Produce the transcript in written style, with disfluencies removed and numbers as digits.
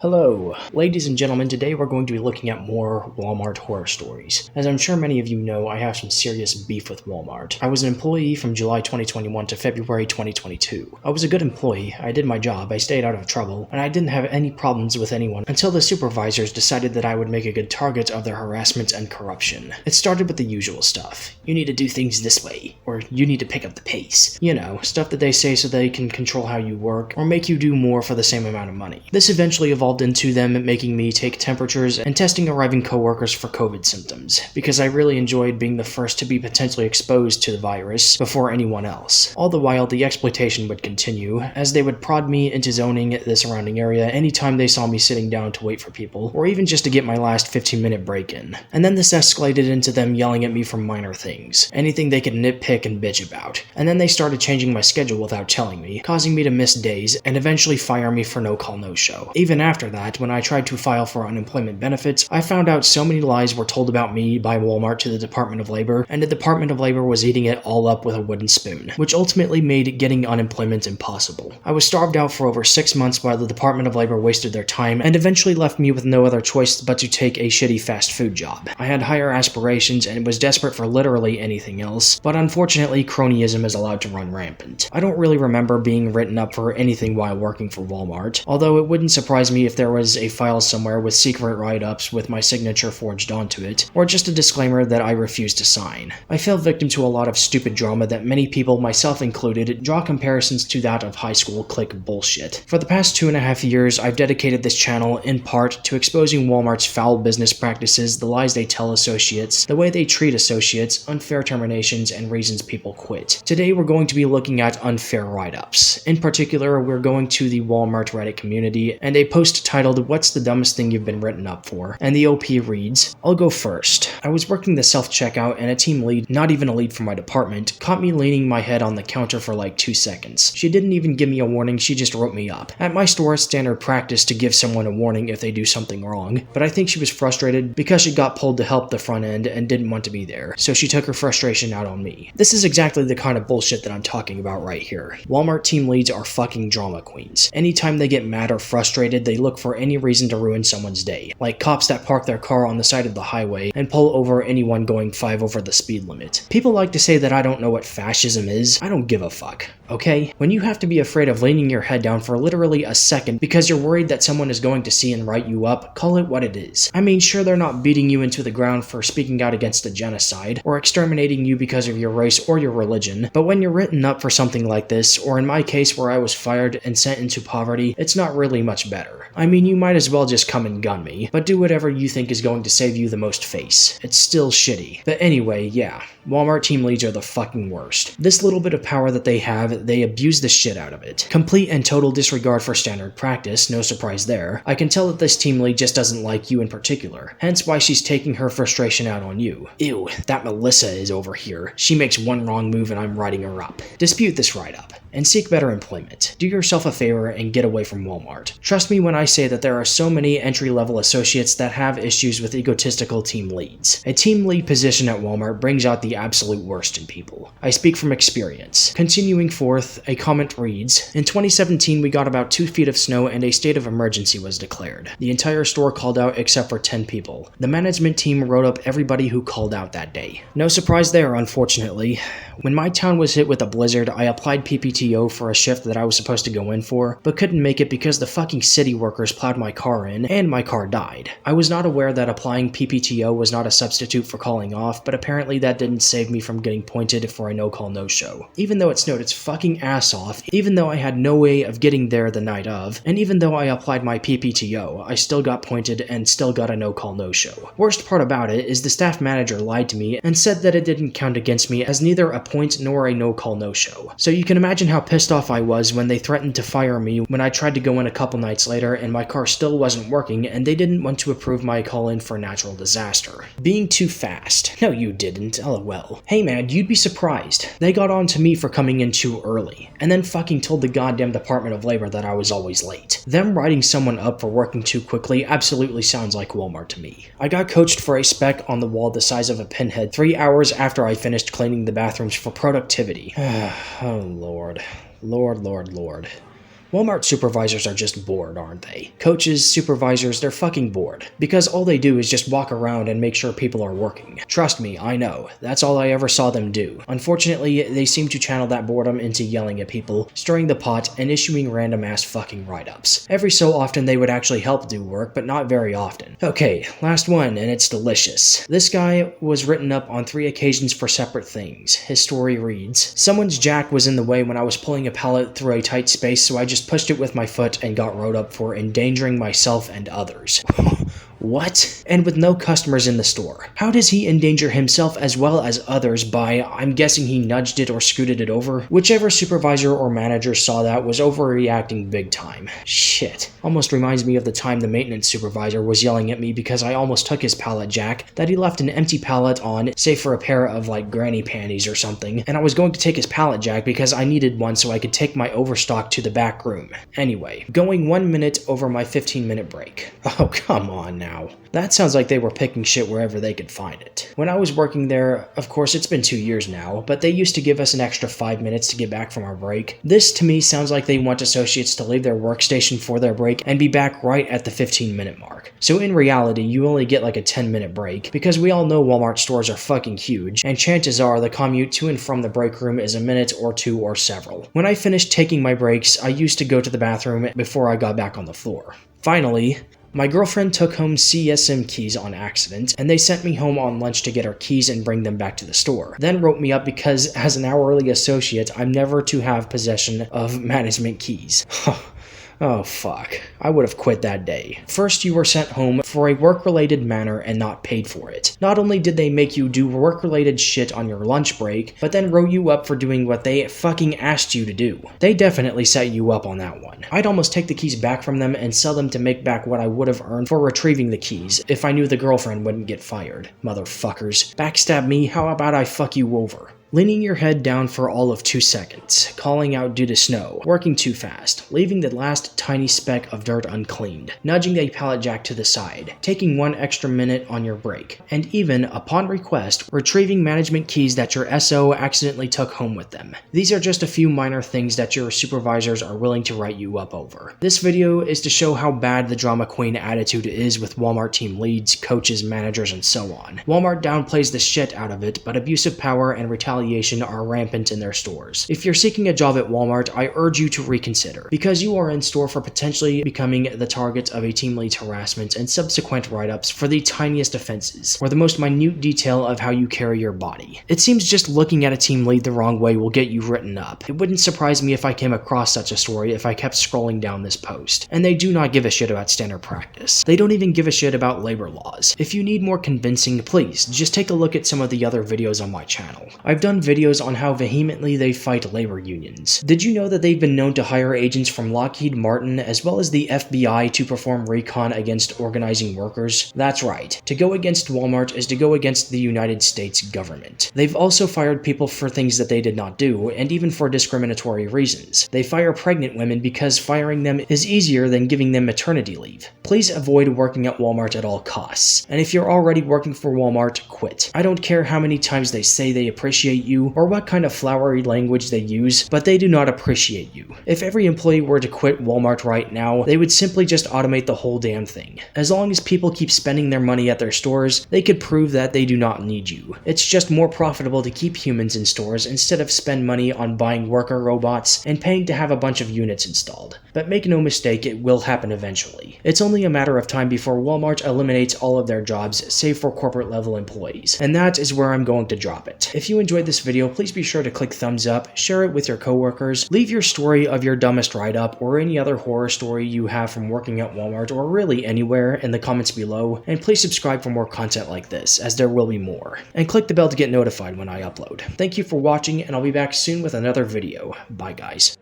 Hello, ladies and gentlemen. Today we're going to be looking at more Walmart horror stories. As I'm sure many of you know, I have some serious beef with Walmart. I was an employee from July 2021 to February 2022. I was a good employee, I did my job, I stayed out of trouble, and I didn't have any problems with anyone until the supervisors decided that I would make a good target of their harassment and corruption. It started with the usual stuff. You need to do things this way, or you need to pick up the pace. You know, stuff that they say so they can control how you work, or make you do more for the same amount of money. This eventually evolved into them making me take temperatures and testing arriving coworkers for COVID symptoms, because I really enjoyed being the first to be potentially exposed to the virus before anyone else. All the while, the exploitation would continue, as they would prod me into zoning the surrounding area anytime they saw me sitting down to wait for people, or even just to get my last 15-minute break in. And then this escalated into them yelling at me for minor things, anything they could nitpick and bitch about. And then they started changing my schedule without telling me, causing me to miss days, and eventually fire me for no call no show. Even after that, when I tried to file for unemployment benefits, I found out so many lies were told about me by Walmart to the Department of Labor, and the Department of Labor was eating it all up with a wooden spoon, which ultimately made getting unemployment impossible. I was starved out for over 6 months while the Department of Labor wasted their time and eventually left me with no other choice but to take a shitty fast food job. I had higher aspirations and was desperate for literally anything else, but unfortunately cronyism is allowed to run rampant. I don't really remember being written up for anything while working for Walmart, although it wouldn't surprise me if there was a file somewhere with secret write-ups with my signature forged onto it, or just a disclaimer that I refuse to sign. I fell victim to a lot of stupid drama that many people, myself included, draw comparisons to that of high school clique bullshit. For the past 2.5 years, I've dedicated this channel, in part, to exposing Walmart's foul business practices, the lies they tell associates, the way they treat associates, unfair terminations, and reasons people quit. Today we're going to be looking at unfair write-ups. In particular, we're going to the Walmart Reddit community, and a post titled "What's the dumbest thing you've been written up for?" And the OP reads, "I'll go first. I was working the self-checkout and a team lead, not even a lead for my department, caught me leaning my head on the counter for like 2 seconds. She didn't even give me a warning, she just wrote me up. At my store, it's standard practice to give someone a warning if they do something wrong, but I think she was frustrated because she got pulled to help the front end and didn't want to be there, so she took her frustration out on me." This is exactly the kind of bullshit that I'm talking about right here. Walmart team leads are fucking drama queens. Anytime they get mad or frustrated, they look for any reason to ruin someone's day, like cops that park their car on the side of the highway and pull over anyone going 5 over the speed limit. People like to say that I don't know what fascism is. I don't give a fuck, okay? When you have to be afraid of leaning your head down for literally a second because you're worried that someone is going to see and write you up, call it what it is. I mean, sure, they're not beating you into the ground for speaking out against a genocide, or exterminating you because of your race or your religion, but when you're written up for something like this, or in my case where I was fired and sent into poverty, it's not really much better. I mean, you might as well just come and gun me, but do whatever you think is going to save you the most face. It's still shitty. But anyway, yeah, Walmart team leads are the fucking worst. This little bit of power that they have, they abuse the shit out of it. Complete and total disregard for standard practice, no surprise there. I can tell that this team lead just doesn't like you in particular, hence why she's taking her frustration out on you. Ew, that Melissa is over here. She makes one wrong move and I'm writing her up. Dispute this write-up, and seek better employment. Do yourself a favor and get away from Walmart. Trust me when I say that there are so many entry-level associates that have issues with egotistical team leads. A team lead position at Walmart brings out the absolute worst in people. I speak from experience. Continuing forth, a comment reads, "In 2017 we got about 2 feet of snow and a state of emergency was declared. The entire store called out except for 10 people. The management team wrote up everybody who called out that day." No surprise there, unfortunately. When my town was hit with a blizzard, I applied PPTO for a shift that I was supposed to go in for, but couldn't make it because the fucking city workers plowed my car in, and my car died. I was not aware that applying PPTO was not a substitute for calling off, but apparently that didn't save me from getting pointed for a no-call no-show. Even though it snowed its fucking ass off, even though I had no way of getting there the night of, and even though I applied my PPTO, I still got pointed and still got a no-call no-show. Worst part about it is the staff manager lied to me and said that it didn't count against me as neither a point nor a no-call no-show. So you can imagine how pissed off I was when they threatened to fire me when I tried to go in a couple nights later and my car still wasn't working and they didn't want to approve my call in for natural disaster. Being too fast. No, you didn't. LOL. Hey man, you'd be surprised. They got on to me for coming in too early, and then fucking told the goddamn Department of Labor that I was always late. Them writing someone up for working too quickly absolutely sounds like Walmart to me. I got coached for a speck on the wall the size of a pinhead 3 hours after I finished cleaning the bathrooms for productivity. Oh lord. Lord. Walmart supervisors are just bored, aren't they? Coaches, supervisors, they're fucking bored. Because all they do is just walk around and make sure people are working. Trust me, I know. That's all I ever saw them do. Unfortunately, they seem to channel that boredom into yelling at people, stirring the pot, and issuing random ass fucking write-ups. Every so often they would actually help do work, but not very often. Okay, last one, and it's delicious. This guy was written up on 3 occasions for separate things. His story reads, "Someone's jack was in the way when I was pulling a pallet through a tight space, so I just pushed it with my foot and got wrote up for endangering myself and others." What? And with no customers in the store. How does he endanger himself as well as others by, I'm guessing he nudged it or scooted it over? Whichever supervisor or manager saw that was overreacting big time. Shit. Almost reminds me of the time the maintenance supervisor was yelling at me because I almost took his pallet jack that he left an empty pallet on, save for a pair of like granny panties or something, and I was going to take his pallet jack because I needed one so I could take my overstock to the back room. Anyway, going 1 minute over my 15-minute break. Oh, come on now. That sounds like they were picking shit wherever they could find it. When I was working there, of course it's been 2 years now, but they used to give us an extra 5 minutes to get back from our break. This to me sounds like they want associates to leave their workstation for their break and be back right at the 15-minute mark. So in reality, you only get like a 10-minute break, because we all know Walmart stores are fucking huge, and chances are the commute to and from the break room is a minute or 2 or several. When I finished taking my breaks, I used to go to the bathroom before I got back on the floor. Finally, my girlfriend took home CSM keys on accident, and they sent me home on lunch to get her keys and bring them back to the store. Then wrote me up because, as an hourly associate, I'm never to have possession of management keys. Oh fuck, I would have quit that day. First, you were sent home for a work-related manner and not paid for it. Not only did they make you do work-related shit on your lunch break, but then wrote you up for doing what they fucking asked you to do. They definitely set you up on that one. I'd almost take the keys back from them and sell them to make back what I would have earned for retrieving the keys if I knew the girlfriend wouldn't get fired. Motherfuckers. Backstab me, how about I fuck you over? Leaning your head down for all of 2 seconds, calling out due to snow, working too fast, leaving the last tiny speck of dirt uncleaned, nudging a pallet jack to the side, taking 1 extra minute on your break, and even, upon request, retrieving management keys that your SO accidentally took home with them. These are just a few minor things that your supervisors are willing to write you up over. This video is to show how bad the drama queen attitude is with Walmart team leads, coaches, managers, and so on. Walmart downplays the shit out of it, but abusive power and retaliation are rampant in their stores. If you're seeking a job at Walmart, I urge you to reconsider, because you are in store for potentially becoming the target of a team lead's harassment and subsequent write-ups for the tiniest offenses, or the most minute detail of how you carry your body. It seems just looking at a team lead the wrong way will get you written up. It wouldn't surprise me if I came across such a story if I kept scrolling down this post. And they do not give a shit about standard practice. They don't even give a shit about labor laws. If you need more convincing, please, just take a look at some of the other videos on my channel. I've done videos on how vehemently they fight labor unions. Did you know that they've been known to hire agents from Lockheed Martin as well as the FBI to perform recon against organizing workers? That's right. To go against Walmart is to go against the United States government. They've also fired people for things that they did not do, and even for discriminatory reasons. They fire pregnant women because firing them is easier than giving them maternity leave. Please avoid working at Walmart at all costs. And if you're already working for Walmart, quit. I don't care how many times they say they appreciate you or what kind of flowery language they use, but they do not appreciate you. If every employee were to quit Walmart right now, they would simply just automate the whole damn thing. As long as people keep spending their money at their stores, they could prove that they do not need you. It's just more profitable to keep humans in stores instead of spend money on buying worker robots and paying to have a bunch of units installed. But make no mistake, it will happen eventually. It's only a matter of time before Walmart eliminates all of their jobs, save for corporate level employees. And that is where I'm going to drop it. If you enjoyed this video, please be sure to click thumbs up, share it with your coworkers, leave your story of your dumbest write-up or any other horror story you have from working at Walmart or really anywhere in the comments below, and please subscribe for more content like this, as there will be more. And click the bell to get notified when I upload. Thank you for watching, and I'll be back soon with another video. Bye guys.